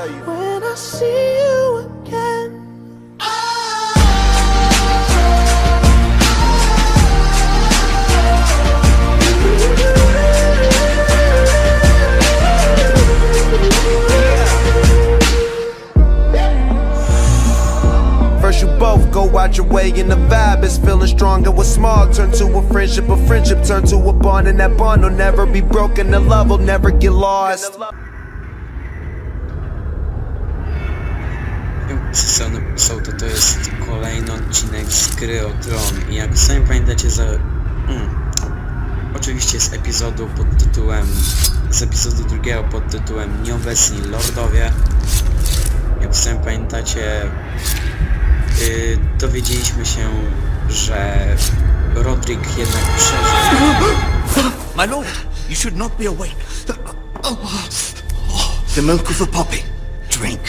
When I see you again. First you both go out your way and the vibe is feeling strong, and what's small turn to a friendship turn to a bond, and that bond will never be broken, the love will never get lost. Sezony to jest kolejny odcinek z gry o Tron i jak sami pamiętacie oczywiście z epizodu drugiego pod tytułem Nieobecni Lordowie. Jak sami pamiętacie, dowiedzieliśmy się, że Rodrik jednak przeżył. My lord, you should not be awake. The milk of the poppy. Drink.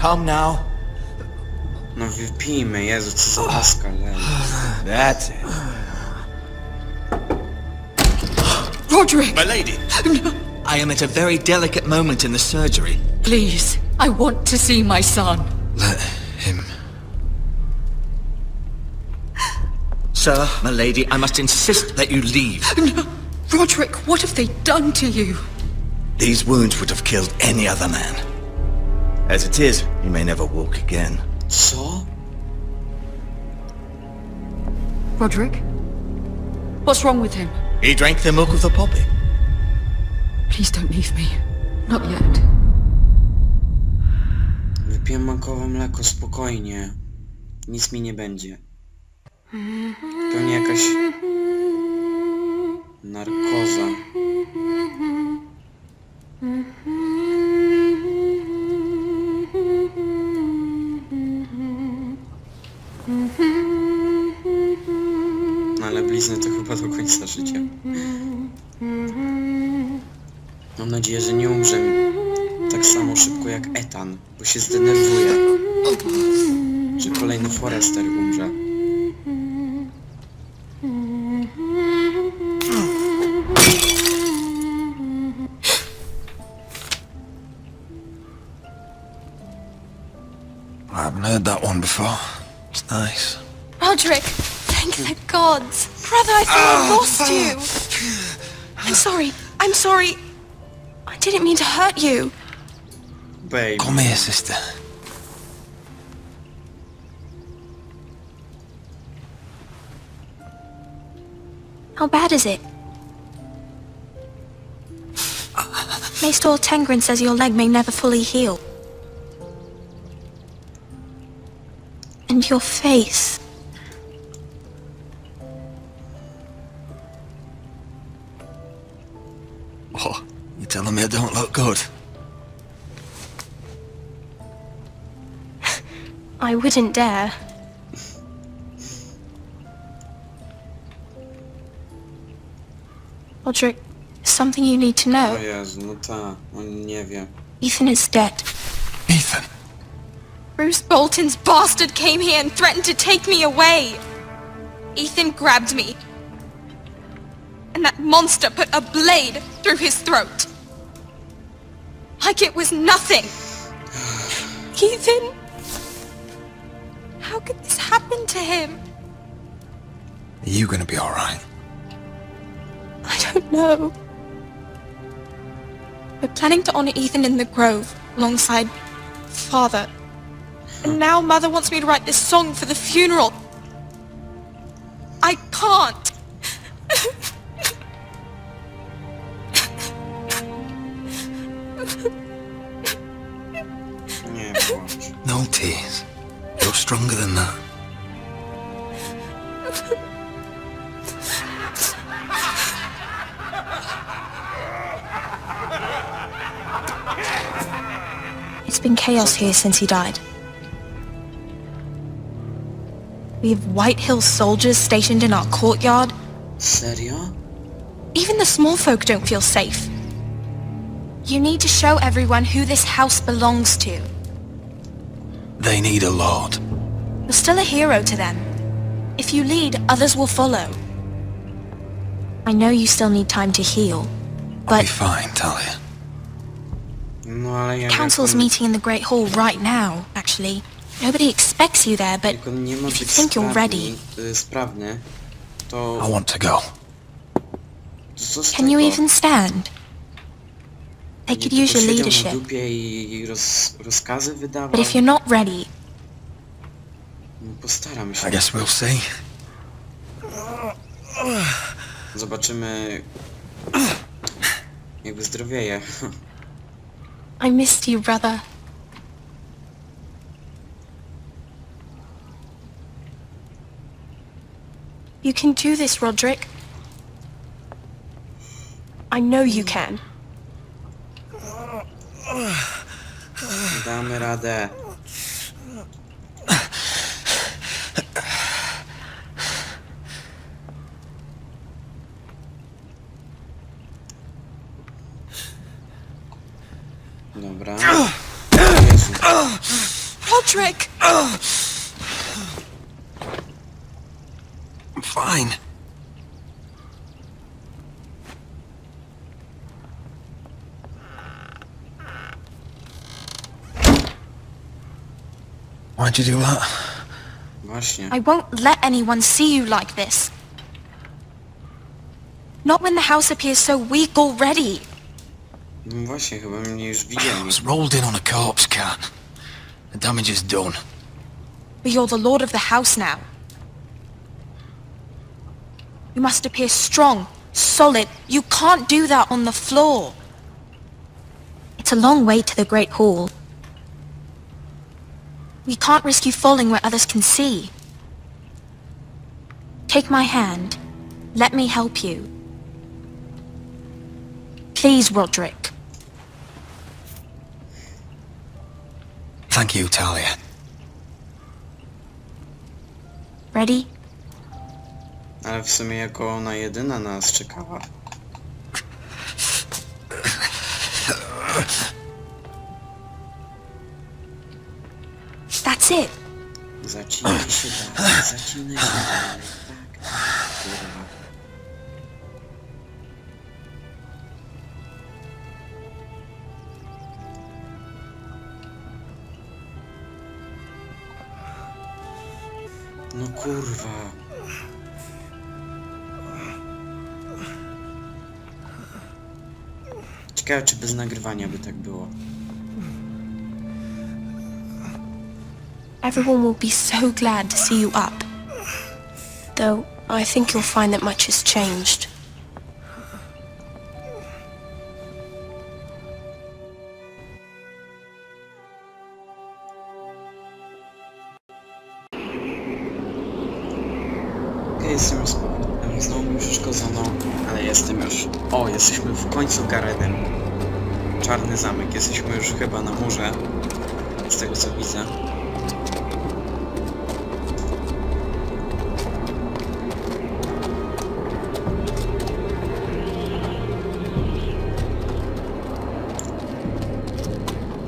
Come now. No wypijmy, Jezu, co za laska, That's it. Roderick! My lady! I am at a very delicate moment in the surgery. Please, I want to see my son. Let him... Sir, my lady, I must insist that you leave. No. Roderick, what have they done to you? These wounds would have killed any other man. As it is, you may never walk again. Co? Roderick? What's wrong with him? He drank the milk of the poppy. Please don't leave me. Not yet. Wypiję makowe mleko, spokojnie. Nic mi nie będzie. Pewnie jakaś narkoza. No ale blizny to chyba do końca życia. Mam nadzieję, że nie umrze tak samo szybko jak Ethan, bo się zdenerwuje, że kolejny Forrester umrze. I haven't heard that one before. It's nice. Roderick, thank the gods. Brother, I thought I lost you. I'm sorry. I didn't mean to hurt you. Baby. Come here, sister. How bad is it? Maester Tengrin says your leg may never fully heal. And your face. Oh, you telling me I don't look good? I wouldn't dare. Roderick, there's something you need to O know. Jezu, no ta, on nie wie. Ethan is dead. Ethan. Bruce Bolton's bastard came here and threatened to take me away. Ethan grabbed me. And that monster put a blade through his throat. Like it was nothing. Ethan? How could this happen to him? Are you gonna be alright? I don't know. We're planning to honor Ethan in the Grove alongside Father. And now Mother wants me to write this song for the funeral. I can't. Nie płacz. No tears. You're stronger than that. It's been chaos here since he died. We have White Hill soldiers stationed in our courtyard. Serio? Even the small folk don't feel safe. You need to show everyone who this house belongs to. They need a lord. You're still a hero to them. If you lead, others will follow. I know you still need time to heal, I'll be but fine, Talia. No ale jak Council's on, meeting in the Great Hall right now, actually. Nobody expects you there, but jak on nie ma if you być think you're ready, sprawny, to... I want to go. Co z can you tego? even stand? They could use your Posiedział na leadership. dupie i rozkazy wydawał. But if you're not ready, No, postaram się. I guess we'll see. Zobaczymy, jak wyzdrowieje. I missed you, brother. You can do this, Roderick. I know you can. Damy radę. Dobra. Jezu. Roderick! I'm fine. Why'd you do that? Właśnie. I won't let anyone see you like this. Not when the house appears so weak already. No właśnie, chyba mnie już I widzieli. was rolled in on a corpse can. The damage is done. But you're the lord of the house now. You must appear strong, solid. You can't do that on the floor. It's a long way to the Great Hall. We can't risk you falling where others can see. Take my hand. Let me help you. Please, Roderick. Thank you, Talia. Ready? Ale w sumie jako ona jedyna nas czekała. That's it. Zacinaj się dalej, zacinaj się dalej. Tak. Kurwa. No kurwa. Ciekawe, czy bez nagrywania by tak było. Everyone will be so glad to see you up. Though, I think you'll find that much has changed. Okej, jestem już z powrotem. Znowu mi przeszkodzono, ale jestem już. O, jesteśmy w końcu Garedem. Czarny zamek. Jesteśmy już chyba na murze. Z tego co widzę.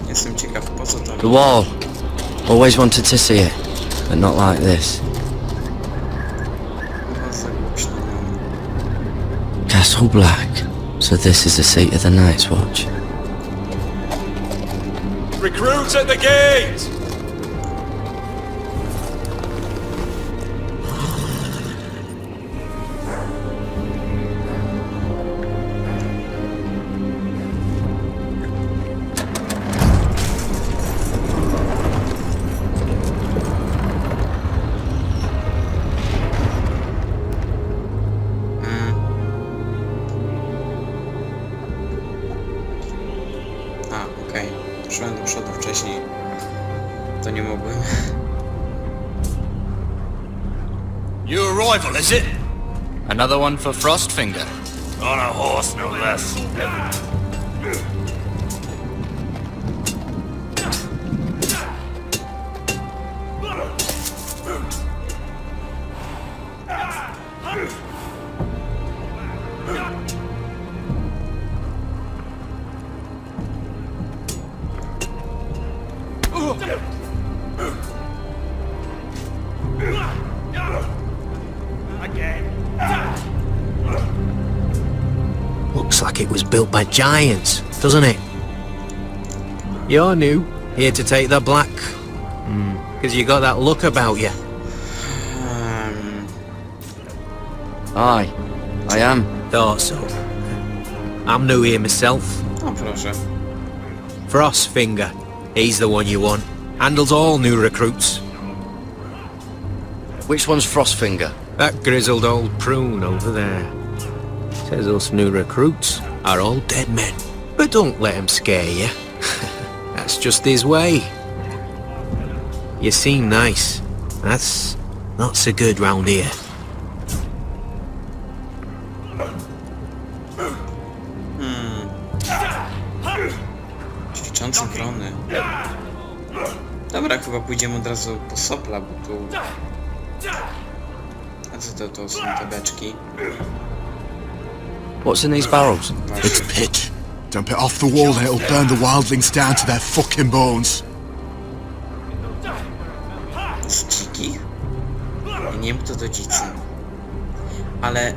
Jestem ciekaw, po co to. The wall. Always wanted to see it, but not like this. Chyba za głośno mam. Castle Black. So this is the seat of the Night's Watch. Recruits at the gate! Okej. Szłem do przodu wcześniej. To nie mogłem. New arrival, is it? Another one for Frostfinger. On a horse, no less. Looks like it was built by giants, doesn't it? You're new, here to take the black. Because you got that look about you. Aye, I am. Thought so. I'm new here myself. O proszę. Frostfinger. He's the one you want. Handles all new recruits. Which one's Frostfinger? That grizzled old prune over there. Says us new recruits are all dead men. But don't let him scare you. That's just his way. You seem nice. That's not so good round here. Ćwiczące wrony. Dobra, chyba pójdziemy od razu po sopla, bo tu... A co to są te beczki? What's in these barrels? It's pitch. Dump it off the wall and it'll burn the wildlings down to their fucking bones. Z dzikich? Ja nie wiem, kto to dzicy. Ale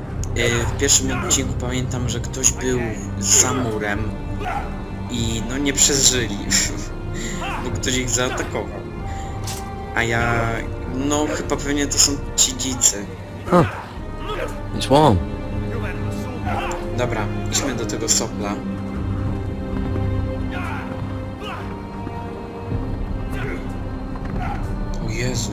w pierwszym odcinku pamiętam, że ktoś był za murem i no nie przeżyli, bo ktoś ich zaatakował. A ja... no chyba pewnie to są ci dzicy. Huh. It's warm. Dobra, idźmy do tego sopla. O Jezu.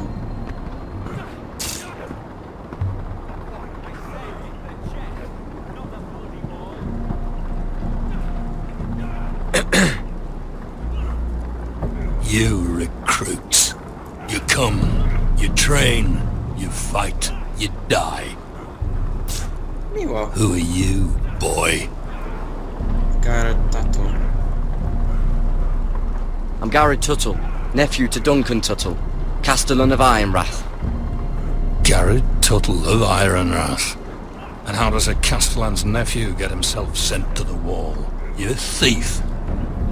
You recruits. You come, you train, you fight, you die. Miło. Who are you, boy? Tato. I'm Garrett Tuttle, nephew to Duncan Tuttle, Castellan of Ironrath. Garrett Tuttle of Ironrath. And how does a Castellan's nephew get himself sent to the wall? You a thief.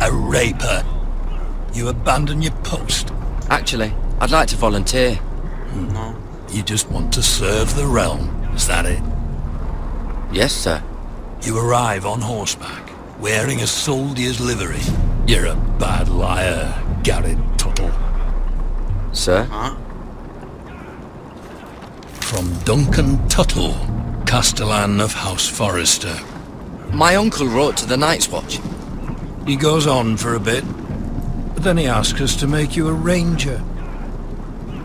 A raper. You abandon your post. Actually, I'd like to volunteer. No. You just want to serve the realm, is that it? Yes, sir. You arrive on horseback, wearing a soldier's livery. You're a bad liar, Garrett Tuttle. Sir? Huh? From Duncan Tuttle, Castellan of House Forrester. My uncle wrote to the Night's Watch. He goes on for a bit, but then he asks us to make you a ranger.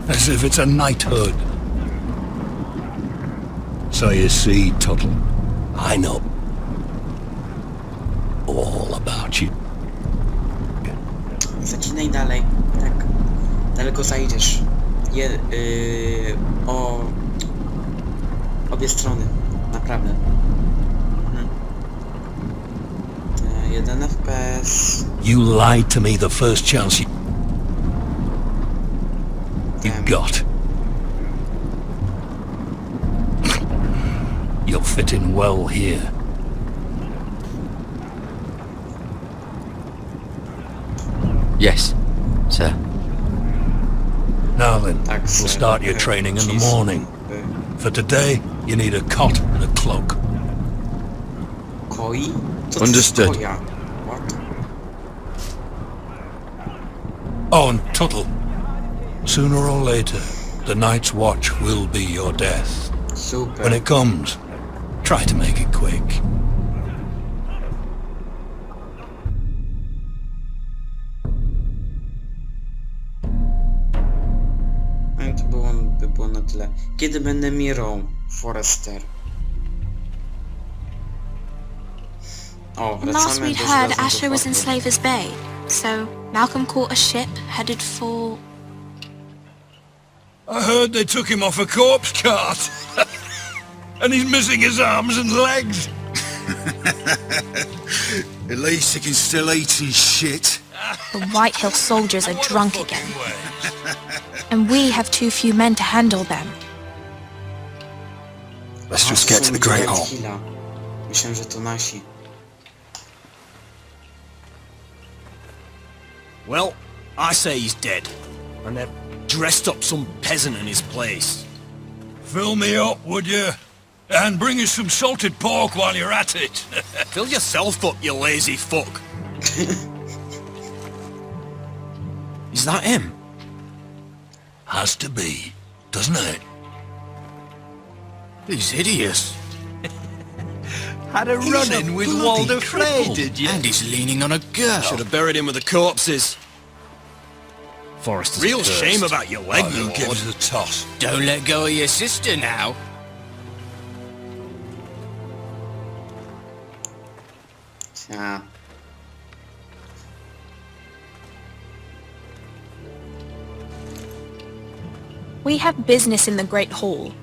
As if it's a knighthood. So you see, Tuttle, I know all about you. Zacinaj dalej. Tak. Daleko zajdziesz. Obie strony. Naprawdę. 1 FPS. You lied to me the first chance you got. You'll fit in well here. Yes, sir. Now then, Tak, we'll start your training in the morning. For today, you need a cot and a cloak. Koi? Co to Understood. jest koja? What? Oh, and Tuttle. Sooner or later, the Night's Watch will be your death. Super. When it comes, try to make it quick. No i to by było na tyle. Kiedy będę Mirą, Forrester? O, Last wracamy we'd do heard Żelaznego Asher was in Fortu. Slaver's Bay, so Malcolm caught a ship headed for... I heard they took him off a corpse cart. And he's missing his arms and legs. At least he can still eat his shit. The White Hill soldiers are drunk again, and we have too few men to handle them. Let's Aha, just to get są to the Great ludzie Hall. Red Hilla. Myślałem, że to nasi. Well, I say he's dead, and they've dressed up some peasant in his place. Fill me up, would you? And bring us some salted pork while you're at it. Fill yourself up, you lazy fuck. Is that him? Has to be, doesn't it? He's hideous. Had a run-in with Walder Frey, did you? And he's leaning on a girl. Should have buried him with the corpses. Forrester's Real cursed. shame about your leg, Who Lord. gives a toss? Don't let go of your sister now. Ta. We have business in the Great Hall.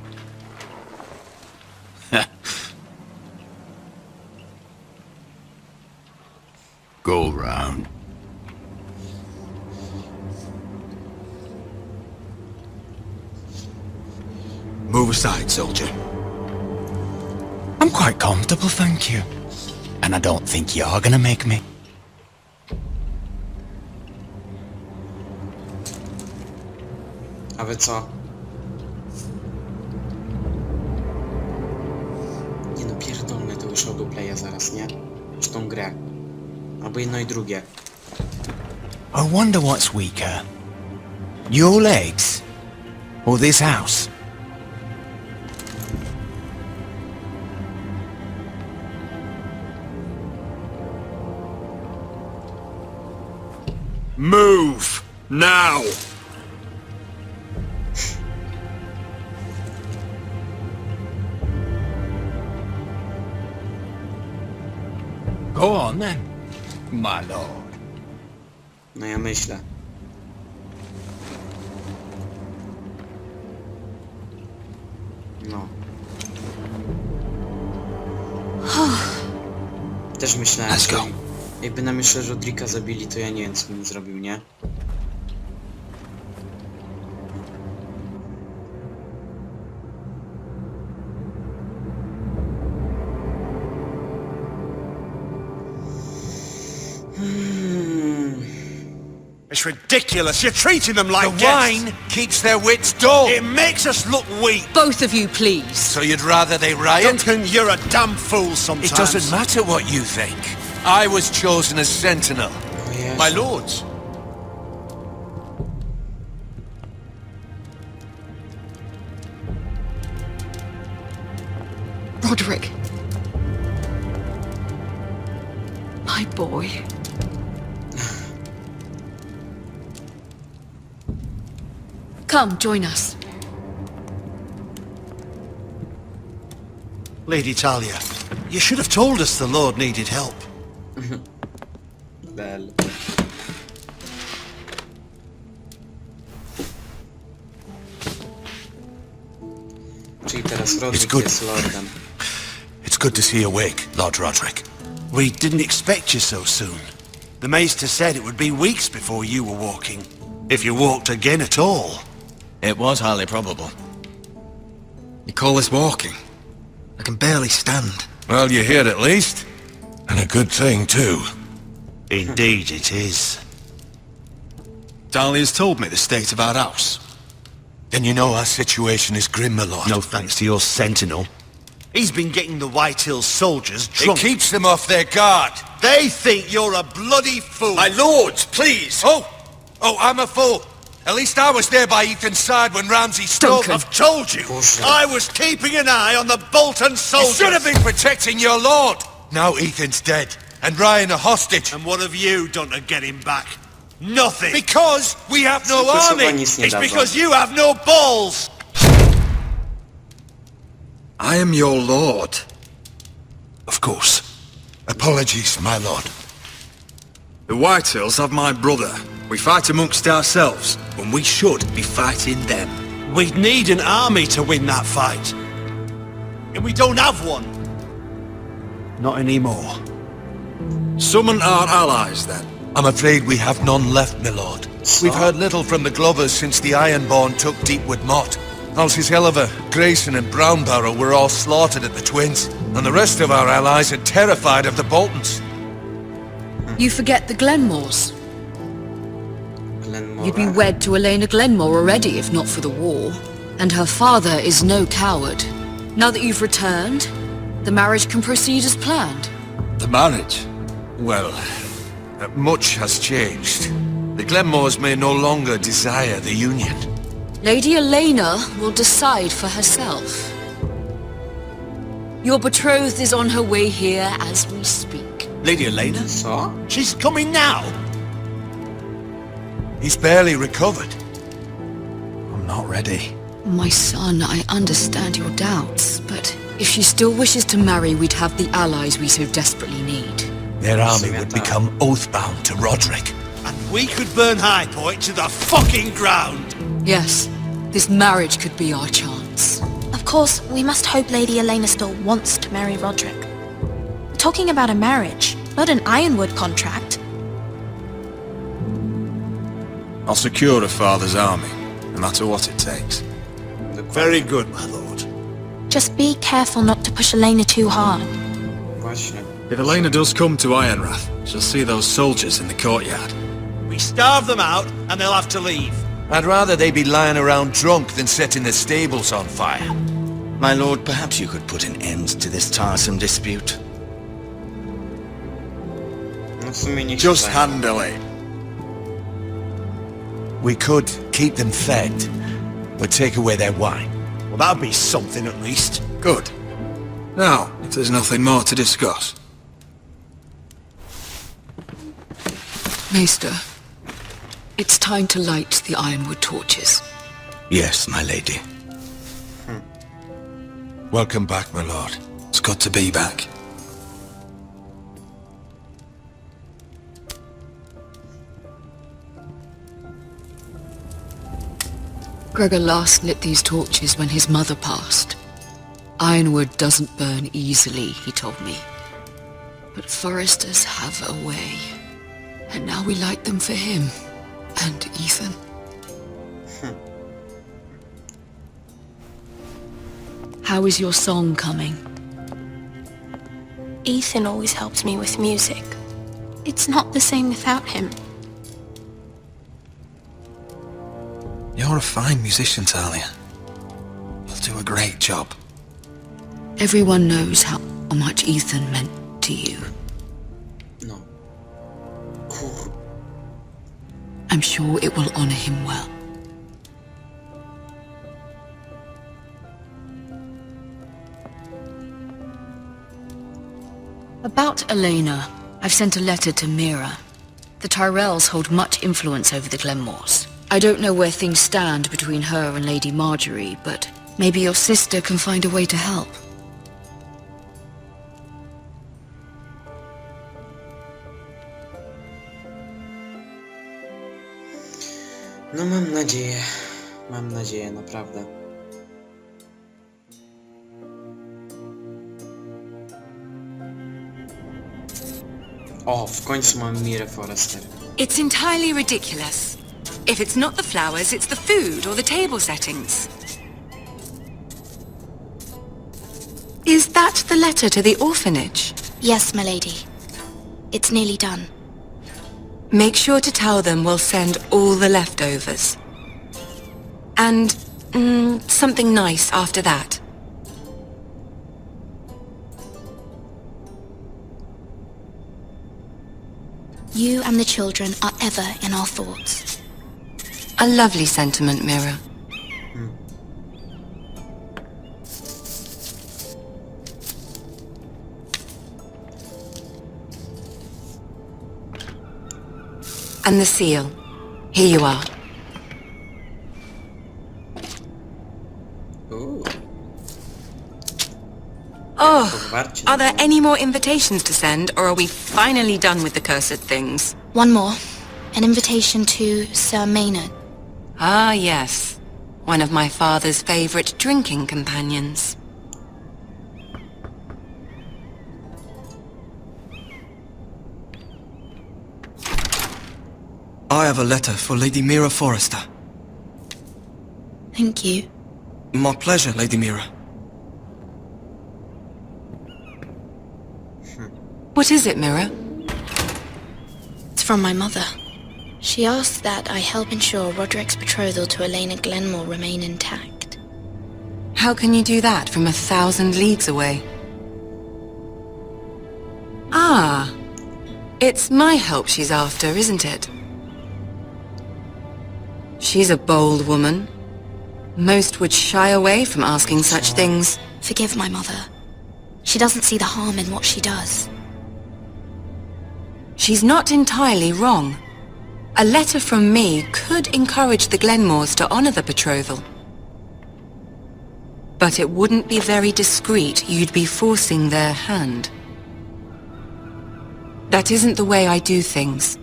Go round. Move aside, soldier. I'm quite comfortable, thank you. And I don't think you're gonna make me. A wy co? Nie no, pierdolmy to już obu playa zaraz, nie? Już tą grę. Albo jedno i drugie. I wonder what's weaker. Your legs? Or this house? Move! Now! Go on then, my lord. No ja myślę. No. Też myślałem, Let's że go. jakby nam jeszcze Rodrika zabili, to ja nie wiem, co bym zrobił, nie? It's ridiculous. You're treating them like The wine keeps their wits dull. It makes us look weak. Both of you, please. So you'd rather they riot? Duncan, you're a damn fool sometimes. It doesn't matter what you think. I was chosen as sentinel. O Jezu. My lords. Roderick. My boy. Come, join us. Lady Talia, you should have told us the Lord needed help. Bel. Czyli teraz Rodrik good. jest lordem. It's good to see you awake, Lord Roderick. We didn't expect you so soon. The Maester said it would be weeks before you were walking. If you walked again at all. It was highly probable. You call this walking? I can barely stand. Well, you're here at least. And a good thing, too. Indeed it is. Dahlia's told me the state of our house. Then you know our situation is grim, my lord. No thanks to your sentinel. He's been getting the White Hills soldiers drunk. It keeps them off their guard. They think you're a bloody fool. My lords, please! Oh, I'm a fool. At least I was there by Ethan's side when Ramsay stole... Duncan. I've told you. I was keeping an eye on the Bolton You soldiers. should have been protecting your lord. Now Ethan's dead, and Ryan a hostage. And what have you done to get him back? Nothing. Because we have no Tylko army. słowa nic nie It's dadzą. because you have no balls. I am your lord. Of course. Apologies, my lord. The Whitehills have my brother. We fight amongst ourselves when we should be fighting them. We'd need an army to win that fight. And we don't have one. Not anymore. Summon our allies, then. I'm afraid we have none left, my lord. We've heard little from the Glovers since the Ironborn took Deepwood Motte. Halsey's Helliver, Grayson and Brownbarrow were all slaughtered at the Twins, and the rest of our allies are terrified of the Boltons. You forget the Glenmores. Glenmora. You'd be wed to Elena Glenmore already if not for the war. And her father is no coward. Now that you've returned, the marriage can proceed as planned. The marriage? Well, much has changed. The Glenmores may no longer desire the union. Lady Elena will decide for herself. Your betrothed is on her way here as we speak. Lady Elena? Co? She's coming now! He's barely recovered. I'm not ready. My son, I understand your doubts, but if she still wishes to marry, we'd have the allies we so desperately need. Their army would become oath-bound to Roderick. And we could burn High Point to the fucking ground! Yes, this marriage could be our chance. Of course, we must hope Lady Elena still wants to marry Roderick. We're talking about a marriage, not an Ironwood contract. I'll secure her father's army, no matter what it takes. Very good, my lord. Just be careful not to push Elena too hard. Właśnie. If Elena does come to Ironrath, she'll see those soldiers in the courtyard. We starve them out, and they'll have to leave. I'd rather they be lying around drunk than setting the stables on fire. My lord, perhaps you could put an end to this tiresome dispute. No w sumie niech Just się handle it. We could keep them fed, but take away their wine. Well, that'd be something at least. Good. Now, if there's nothing more to discuss. Maester, it's time to light the Ironwood torches. Yes, my lady. Welcome back, my lord. It's good to be back. Gregor last lit these torches when his mother passed. Ironwood doesn't burn easily, he told me. But foresters have a way. And now we light them for him. And Ethan. How is your song coming? Ethan always helps me with music. It's not the same without him. You're a fine musician, Talia. You'll do a great job. Everyone knows how much Ethan meant to you. No. Kur... I'm sure it will honor him well. About Elena, I've sent a letter to Mira. The Tyrells hold much influence over the Glenmores. I don't know where things stand between her and Lady Marjorie, but maybe your sister can find a way to help. No mam nadzieję, naprawdę. O, w końcu mam Mirę Forrester. It's entirely ridiculous. If it's not the flowers, it's the food or the table settings. Is that the letter to the orphanage? Yes, my lady. It's nearly done. Make sure to tell them we'll send all the leftovers. And, something nice after that. You and the children are ever in our thoughts. A lovely sentiment, Mira. And the seal. Here you are. Ooh. Oh, are there any more invitations to send, or are we finally done with the cursed things? One more. An invitation to Sir Maynard. Ah, yes. One of my father's favorite drinking companions. I have a letter for Lady Mira Forrester. Thank you. My pleasure, Lady Mira. What is it, Mira? It's from my mother. She asks that I help ensure Roderick's betrothal to Elena Glenmore remain intact. How can you do that from 1,000 leagues away? Ah, it's my help she's after, isn't it? She's a bold woman. Most would shy away from asking such things. Forgive my mother. She doesn't see the harm in what she does. She's not entirely wrong. A letter from me could encourage the Glenmores to honor the betrothal. But it wouldn't be very discreet. You'd be forcing their hand. That isn't the way I do things.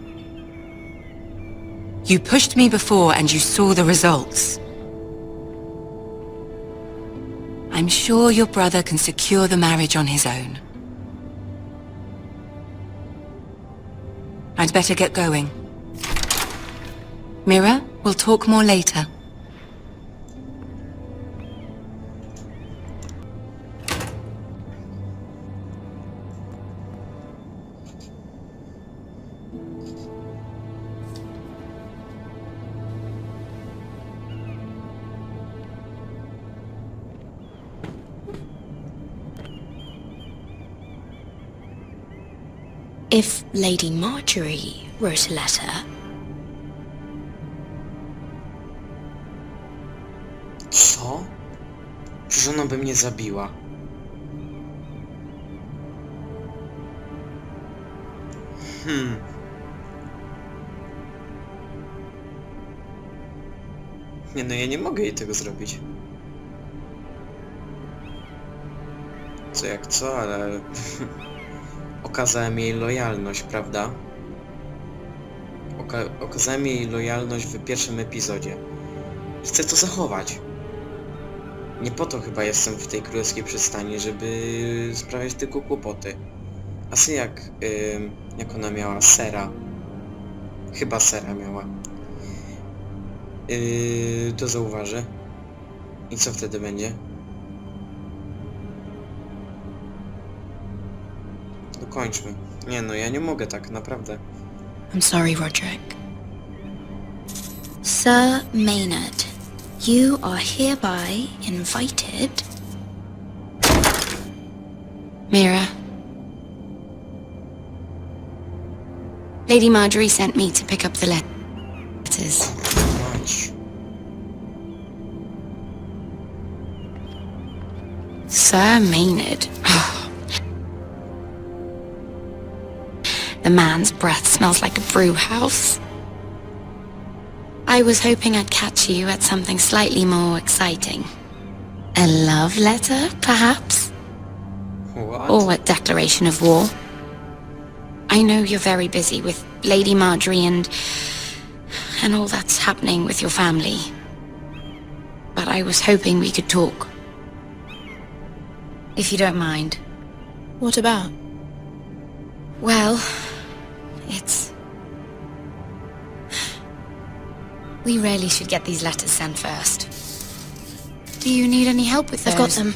You pushed me before and you saw the results. I'm sure your brother can secure the marriage on his own. I'd better get going. Mira, we'll talk more later. If Lady Marjorie wrote a letter... Co? Przecież ona by mnie zabiła. Nie no, ja nie mogę jej tego zrobić. Co jak co, ale... Okazałem jej lojalność, prawda? Okazałem jej lojalność w pierwszym epizodzie. Chcę to zachować. Nie po to chyba jestem w tej królewskiej przystani, żeby sprawiać tylko kłopoty. A sy jak ona miała? Sera. Chyba Sera miała. To zauważy. I co wtedy będzie? Dokończmy. Nie no, ja nie mogę tak, naprawdę. I'm sorry, Roderick. Sir Maynard, you are hereby invited... Mira. Lady Marjorie sent me to pick up the letters. Sir Maynard. The man's breath smells like a brew house. I was hoping I'd catch you at something slightly more exciting. A love letter, perhaps? What? Or a declaration of war. I know you're very busy with Lady Marjorie and all that's happening with your family. But I was hoping we could talk. If you don't mind. What about? Well, we really should get these letters sent first. Do you need any help with those? I've got them.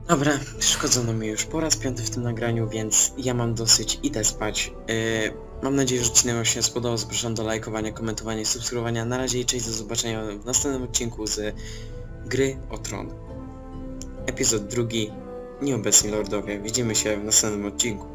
Dobra, szkodzono mi już po raz 5 w tym nagraniu, więc ja mam dosyć, idę spać. Mam nadzieję, że odcinek wam się spodobał. Zapraszam do lajkowania, komentowania i subskrybowania. Na razie i cześć, do zobaczenia w następnym odcinku z Gry o Tron. Epizod 2. Nieobecni Lordowie. Widzimy się w następnym odcinku.